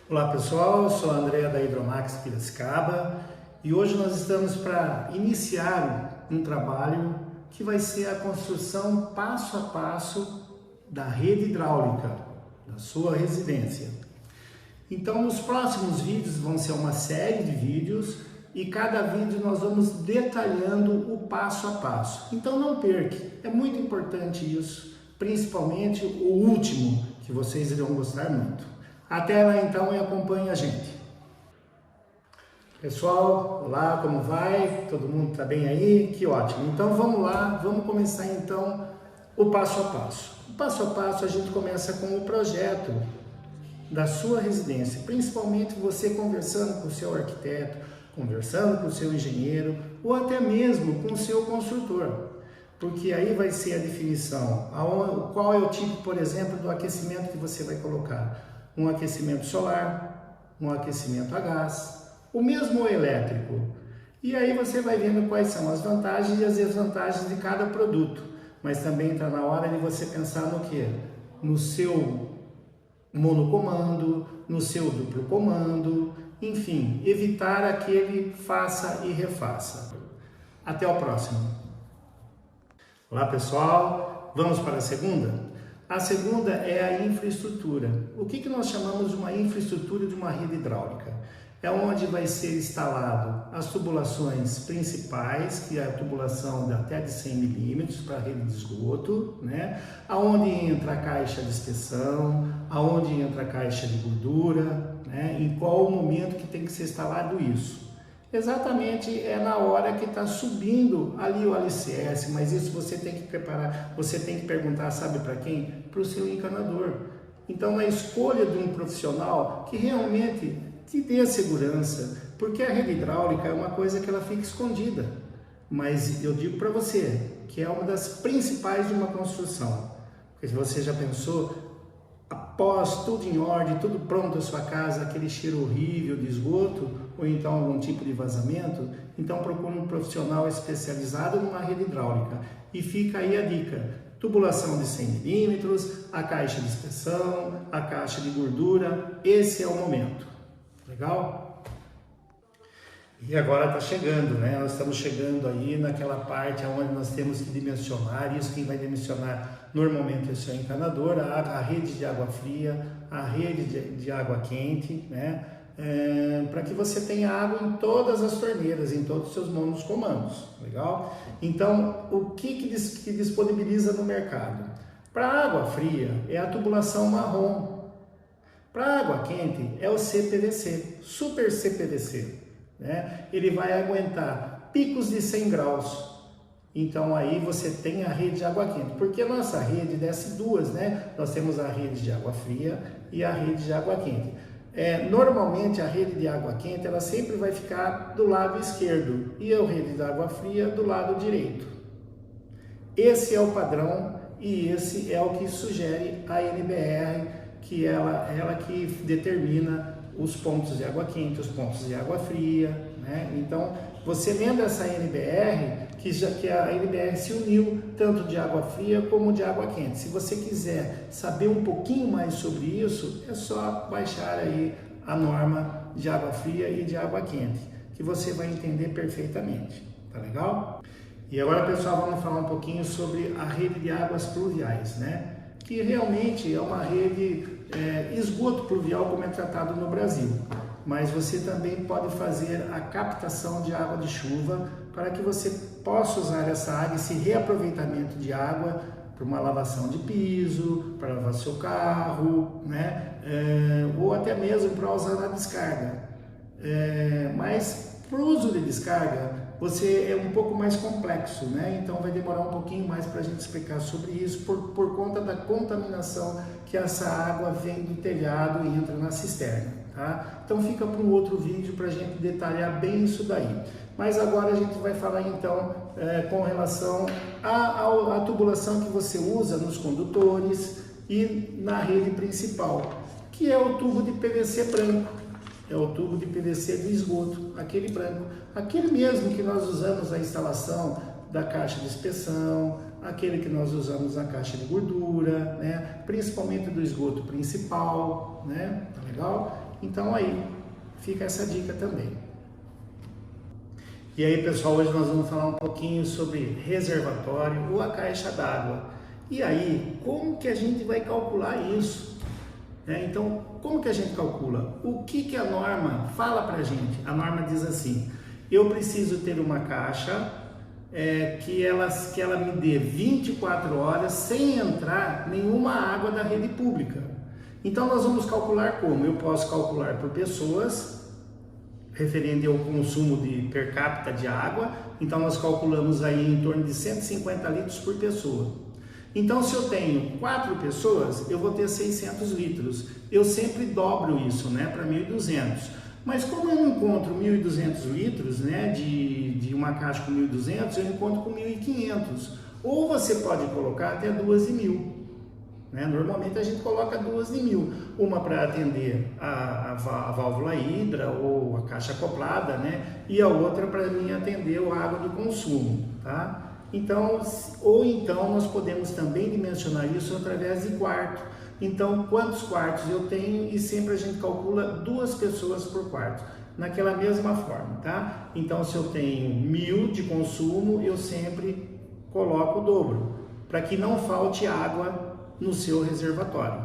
Olá pessoal, eu sou a André da Hidromax Piracicaba e hoje nós estamos para iniciar um trabalho que vai ser a construção passo a passo da rede hidráulica da sua residência. Então nos próximos vídeos vão ser uma série de vídeos e cada vídeo nós vamos detalhando o passo a passo. Então não perca, é muito importante isso, principalmente o último que vocês irão gostar muito. Até lá então e acompanhe a gente. Pessoal, olá, como vai? Todo mundo está bem aí? Que ótimo! Então vamos lá, vamos começar então o passo a passo. O passo a passo a gente começa com o projeto da sua residência, principalmente você conversando com o seu arquiteto, conversando com o seu engenheiro ou até mesmo com o seu construtor. Porque aí vai ser a definição, qual é o tipo, por exemplo, do aquecimento que você vai colocar. Um aquecimento solar, um aquecimento a gás, o mesmo elétrico. E aí você vai vendo quais são as vantagens e as desvantagens de cada produto. Mas também está na hora de você pensar no quê? No seu monocomando, no seu duplo comando, enfim, evitar aquele faça e refaça. Até o próximo. Olá pessoal, vamos para a segunda? A segunda é a infraestrutura. O que nós chamamos de uma infraestrutura de uma rede hidráulica? É onde vai ser instalado as tubulações principais, que é a tubulação de até de 100 milímetros para a rede de esgoto, né? Aonde entra a caixa de inspeção, aonde entra a caixa de gordura, né? Em qual momento que tem que ser instalado isso. Exatamente é na hora que está subindo ali o alicerce, mas isso você tem que preparar, você tem que perguntar, sabe para quem? Para o seu encanador. Então a escolha de um profissional que realmente te dê segurança, porque a rede hidráulica é uma coisa que ela fica escondida, mas eu digo para você que é uma das principais de uma construção, porque se você já pensou, após tudo em ordem, tudo pronto a sua casa, aquele cheiro horrível de esgoto, ou então algum tipo de vazamento, então procure um profissional especializado numa rede hidráulica. E fica aí a dica, tubulação de 100 milímetros, a caixa de inspeção, a caixa de gordura, esse é o momento. Legal? E agora está chegando, né? Nós estamos chegando aí naquela parte onde nós temos que dimensionar, isso quem vai dimensionar normalmente é o seu encanador, a rede de água fria, a rede de água quente, né? Para que você tenha água em todas as torneiras, em todos os seus monocomandos, legal? Então, o que disponibiliza no mercado? Para água fria é a tubulação marrom, para água quente é o CPVC, Super CPVC, né? Ele vai aguentar picos de 100 graus, então aí você tem a rede de água quente, porque a nossa rede desce duas, né? Nós temos a rede de água fria e a rede de água quente. Normalmente a rede de água quente ela sempre vai ficar do lado esquerdo e a rede de água fria do lado direito. Esse é o padrão e esse é o que sugere a NBR, que ela que determina os pontos de água quente, os pontos de água fria, né? Então, você lendo essa NBR, que a NBR se uniu tanto de água fria como de água quente. Se você quiser saber um pouquinho mais sobre isso, é só baixar aí a norma de água fria e de água quente, que você vai entender perfeitamente, tá legal? E agora, pessoal, vamos falar um pouquinho sobre a rede de águas pluviais, né? Que realmente é uma rede esgoto pluvial como é tratado no Brasil. Mas você também pode fazer a captação de água de chuva para que você possa usar essa água, esse reaproveitamento de água para uma lavação de piso, para lavar seu carro, né? Ou até mesmo para usar na descarga. Mas para o uso de descarga, você é um pouco mais complexo, né? Então vai demorar um pouquinho mais para a gente explicar sobre isso por conta da contaminação que essa água vem do telhado e entra na cisterna, tá? Então fica para um outro vídeo para a gente detalhar bem isso daí. Mas agora a gente vai falar então com relação à tubulação que você usa nos condutores e na rede principal, que é o tubo de PVC branco. É o tubo de PVC do esgoto, aquele branco, aquele mesmo que nós usamos na instalação da caixa de inspeção, aquele que nós usamos na caixa de gordura, né? Principalmente do esgoto principal, né? Tá legal? Então aí fica essa dica também. E aí, pessoal, hoje nós vamos falar um pouquinho sobre reservatório ou a caixa d'água. E aí, como que a gente vai calcular isso? Então, como que a gente calcula? O que a norma fala para a gente? A norma diz assim: eu preciso ter uma caixa que ela me dê 24 horas sem entrar nenhuma água da rede pública. Então, nós vamos calcular como? Eu posso calcular por pessoas, referente ao consumo de per capita de água. Então, nós calculamos aí em torno de 150 litros por pessoa. Então, se eu tenho 4 pessoas, eu vou ter 600 litros. Eu sempre dobro isso, né, para 1.200. Mas como eu não encontro 1.200 litros, né, de uma caixa com 1.200, eu encontro com 1.500. Ou você pode colocar até 2 de 1.000. Né? Normalmente a gente coloca 2 de 1.000. Uma para atender a válvula hidra ou a caixa acoplada, né, e a outra para mim atender a água de consumo, tá? Então, ou então nós podemos também dimensionar isso através de quarto. Então, quantos quartos eu tenho, e sempre a gente calcula 2 pessoas por quarto, naquela mesma forma, tá? Então, se eu tenho 1.000 de consumo, eu sempre coloco o dobro, para que não falte água no seu reservatório.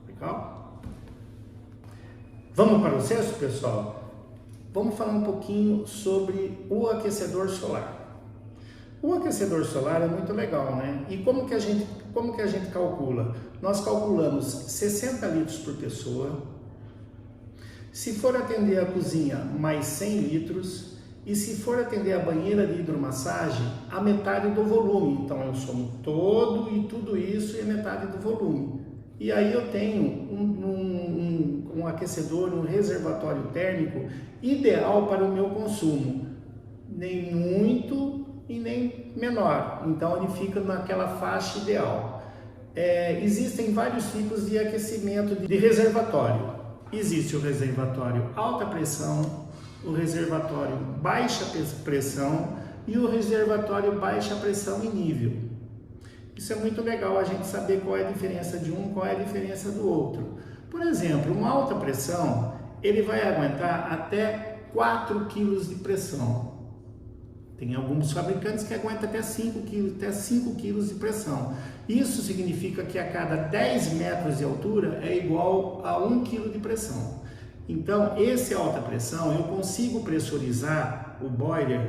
Legal? Vamos para o sexto, pessoal? Vamos falar um pouquinho sobre o aquecedor solar. O aquecedor solar é muito legal, né? E como que a gente calcula? Nós calculamos 60 litros por pessoa. Se for atender a cozinha, mais 100 litros. E se for atender a banheira de hidromassagem, a metade do volume. Então eu somo todo e tudo isso e a metade do volume. E aí eu tenho um aquecedor, um reservatório térmico ideal para o meu consumo. Nem muito e nem menor, então ele fica naquela faixa ideal. Existem vários tipos de aquecimento de reservatório. Existe o reservatório alta pressão, o reservatório baixa pressão e o reservatório baixa pressão e nível. Isso é muito legal a gente saber qual é a diferença de um, qual é a diferença do outro. Por exemplo, uma alta pressão, ele vai aguentar até 4 kg de pressão. Tem alguns fabricantes que aguentam até 5 kg de pressão. Isso significa que a cada 10 metros de altura é igual a 1 kg de pressão. Então, esse alta pressão, eu consigo pressurizar o boiler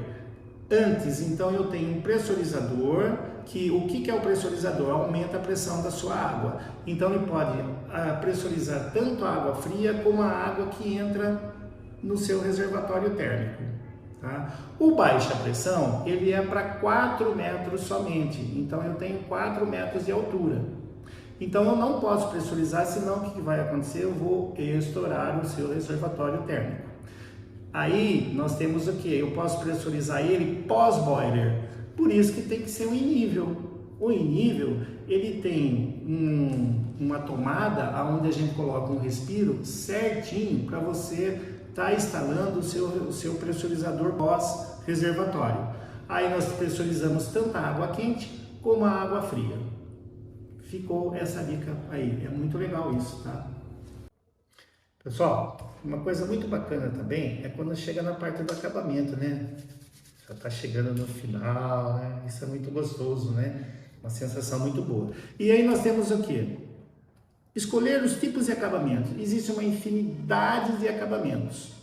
antes. Então, eu tenho um pressurizador, o que é o pressurizador? Aumenta a pressão da sua água. Então, ele pode pressurizar tanto a água fria como a água que entra no seu reservatório térmico. Tá? O baixa pressão, ele é para 4 metros somente, então eu tenho 4 metros de altura. Então eu não posso pressurizar, senão o que vai acontecer? Eu vou estourar o seu reservatório térmico. Aí nós temos o que? Eu posso pressurizar ele pós-boiler, por isso que tem que ser um in-nível. O in-nível, ele tem uma tomada onde a gente coloca um respiro certinho para você está instalando o seu pressurizador pós-reservatório. Aí nós pressurizamos tanto a água quente como a água fria. Ficou essa dica aí, é muito legal isso, tá? Pessoal, uma coisa muito bacana também é quando chega na parte do acabamento, né? Já está chegando no final, né? Isso é muito gostoso, né? Uma sensação muito boa. E aí nós temos o quê? Escolher os tipos de acabamento. Existe uma infinidade de acabamentos.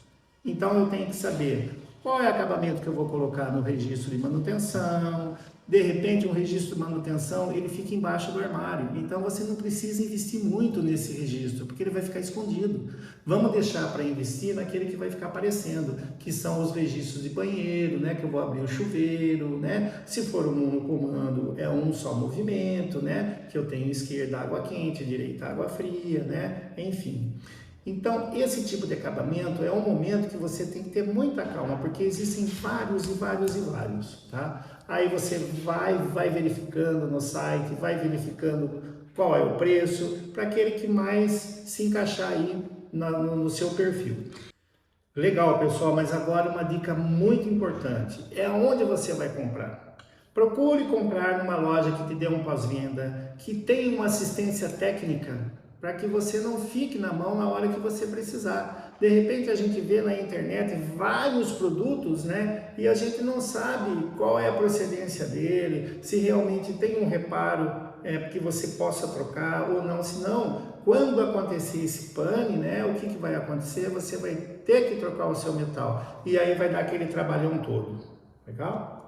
Então eu tenho que saber qual é o acabamento que eu vou colocar no registro de manutenção. De repente um registro de manutenção ele fica embaixo do armário. Então você não precisa investir muito nesse registro, porque ele vai ficar escondido. Vamos deixar para investir naquele que vai ficar aparecendo, que são os registros de banheiro, né? Que eu vou abrir o chuveiro, né? Se for um monocomando, é um só movimento, né? Que eu tenho esquerda água quente, direita água fria, né? Enfim. Então, esse tipo de acabamento é um momento que você tem que ter muita calma, porque existem vários, tá? Aí você vai verificando no site, vai verificando qual é o preço, para aquele que mais se encaixar aí no seu perfil. Legal, pessoal, mas agora uma dica muito importante, é onde você vai comprar. Procure comprar numa loja que te dê um pós-venda, que tenha uma assistência técnica para que você não fique na mão na hora que você precisar. De repente a gente vê na internet vários produtos, né? E a gente não sabe qual é a procedência dele, se realmente tem um reparo que você possa trocar ou não. Senão, quando acontecer esse pane, né? O que vai acontecer? Você vai ter que trocar o seu metal e aí vai dar aquele trabalhão todo. Legal?